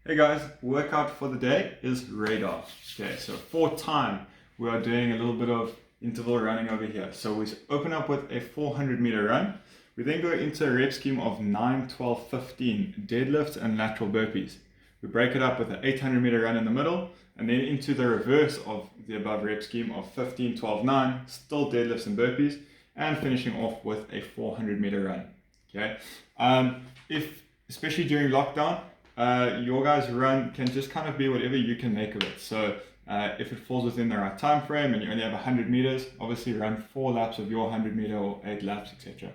Hey guys, workout for the day is radar. Okay, so for time, we are doing a little bit of interval running over here. So we open up with a 400-meter run. We then go into a rep scheme of 9, 12, 15 deadlifts and lateral burpees. We break it up with an 800-meter run in the middle, and then into the reverse of the above rep scheme of 15, 12, 9, still deadlifts and burpees, and finishing off with a 400-meter run. Okay, especially during lockdown, your guys' run can just kind of be whatever you can make of it. So if it falls within the right time frame and you only have 100 meters, obviously run 4 laps of your 100 meter or 8 laps, etc.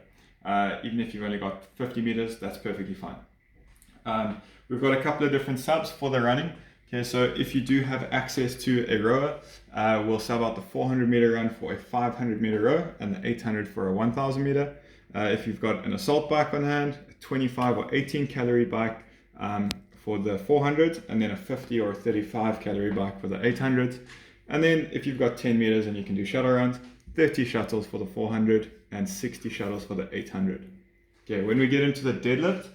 Even if you've only got 50 meters, that's perfectly fine. We've got a couple of different subs for the running. Okay, so if you do have access to a rower, we'll sub out the 400 meter run for a 500 meter row and the 800 for a 1000 meter. If you've got an assault bike on hand, a 25 or 18 calorie bike for the 400, and then a 50 or 35 calorie bike for the 800. And then if you've got 10 meters and you can do shuttle runs, 30 shuttles for the 400 and 60 shuttles for the 800. Okay, when we get into the deadlift,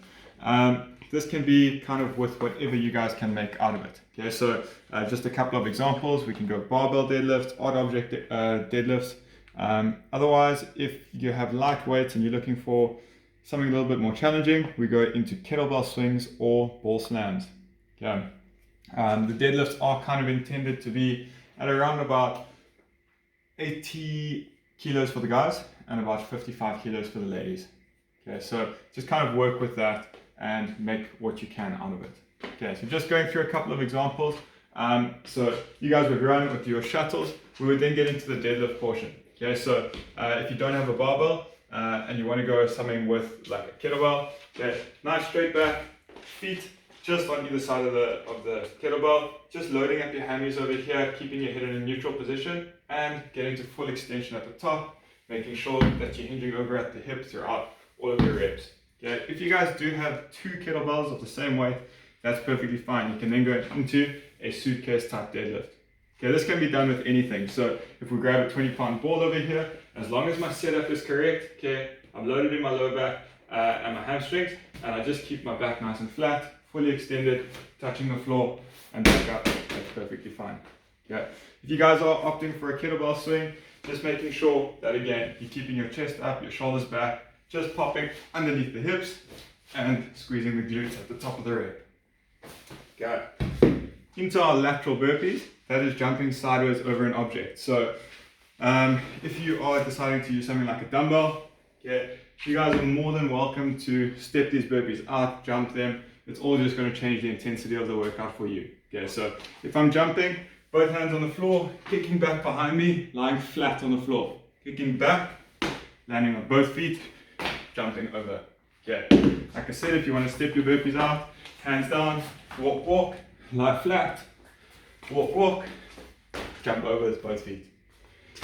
this can be kind of with whatever you guys can make out of it. Okay, so just a couple of examples. We can go barbell deadlifts, odd object deadlifts. Otherwise, if you have light weights and you're looking for something a little bit more challenging, we go into kettlebell swings or ball slams. Okay. The deadlifts are kind of intended to be at around about 80 kilos for the guys and about 55 kilos for the ladies. Okay, so just kind of work with that and make what you can out of it. Okay, so just going through a couple of examples. So you guys would run with your shuttles. We would then get into the deadlift portion. Okay, so if you don't have a barbell, and you want to go something with like a kettlebell, okay, nice straight back, feet just on either side of the kettlebell, just loading up your hammies over here, keeping your head in a neutral position, and getting to full extension at the top, making sure that you're hinging over at the hip throughout all of your reps. Okay, if you guys do have 2 kettlebells of the same weight, that's perfectly fine. You can then go into a suitcase type deadlift. Okay, this can be done with anything. So if we grab a 20-pound ball over here, as long as my setup is correct, okay, I'm loaded in my lower back and my hamstrings, and I just keep my back nice and flat, fully extended, touching the floor, and back up, that's perfectly fine. Okay. If you guys are opting for a kettlebell swing, just making sure that, again, you're keeping your chest up, your shoulders back, just popping underneath the hips, and squeezing the glutes at the top of the rep. Okay. Into our lateral burpees, that is jumping sideways over an object. So if you are deciding to use something like a dumbbell, okay, you guys are more than welcome to step these burpees out, jump them. It's all just going to change the intensity of the workout for you. Okay, so if I'm jumping, both hands on the floor, kicking back behind me, lying flat on the floor, kicking back, landing on both feet, jumping over. Okay, like I said, if you want to step your burpees out, hands down, walk, walk, lie flat, walk, walk, jump over with both feet.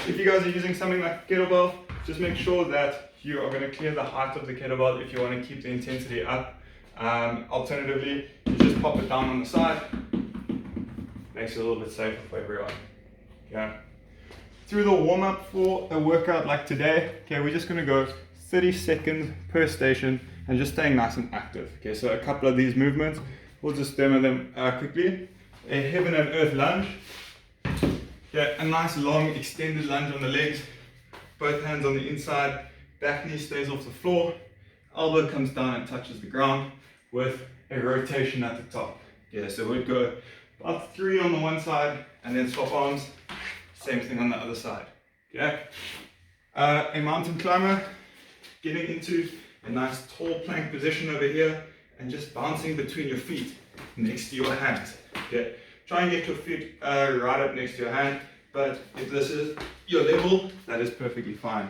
If you guys are using something like a kettlebell, just make sure that you are going to clear the height of the kettlebell if you want to keep the intensity up. Alternatively, you just pop it down on the side. Makes it a little bit safer for everyone. Okay. Through the warm-up for a workout like today, okay, we're just going to go 30 seconds per station and just staying nice and active. Okay, so a couple of these movements, we'll just demo them quickly. A heaven and earth lunge. Okay, a nice long extended lunge on the legs, both hands on the inside, back knee stays off the floor, elbow comes down and touches the ground with a rotation at the top. Yeah, so we'd go about 3 on the one side and then swap arms, same thing on the other side. Okay, a mountain climber, getting into a nice tall plank position over here and just bouncing between your feet next to your hands. Okay. Try and get your feet right up next to your hand, but if this is your level, that is perfectly fine.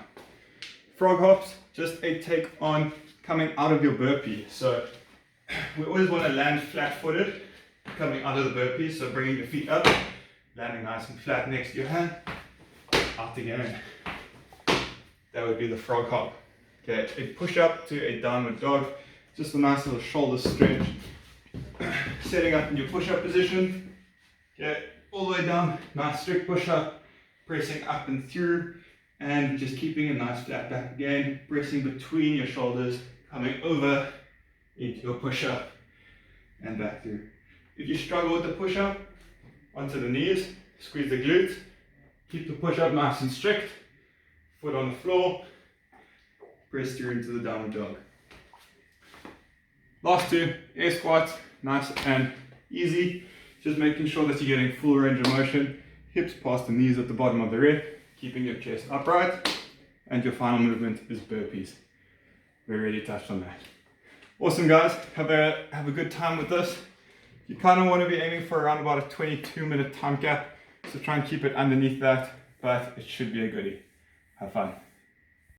Frog hops, just a take on coming out of your burpee. So we always want to land flat-footed, coming out of the burpee, so bringing your feet up, landing nice and flat next to your hand, out again. That would be the frog hop. Okay, a push-up to a downward dog, just a nice little shoulder stretch. Setting up in your push-up position. Okay, all the way down, nice strict push-up, pressing up and through, and just keeping a nice flat back again, pressing between your shoulders, coming over into your push-up and back through. If you struggle with the push-up, onto the knees, squeeze the glutes, keep the push-up nice and strict, foot on the floor, press through into the downward dog. Last two, air squats, nice and easy, just making sure that you're getting full range of motion, hips past the knees at the bottom of the rep, keeping your chest upright, and your final movement is burpees. We already touched on that. Awesome guys, have a good time with this. You kind of want to be aiming for around about a 22-minute time gap, so try and keep it underneath that, but it should be a goodie. Have fun.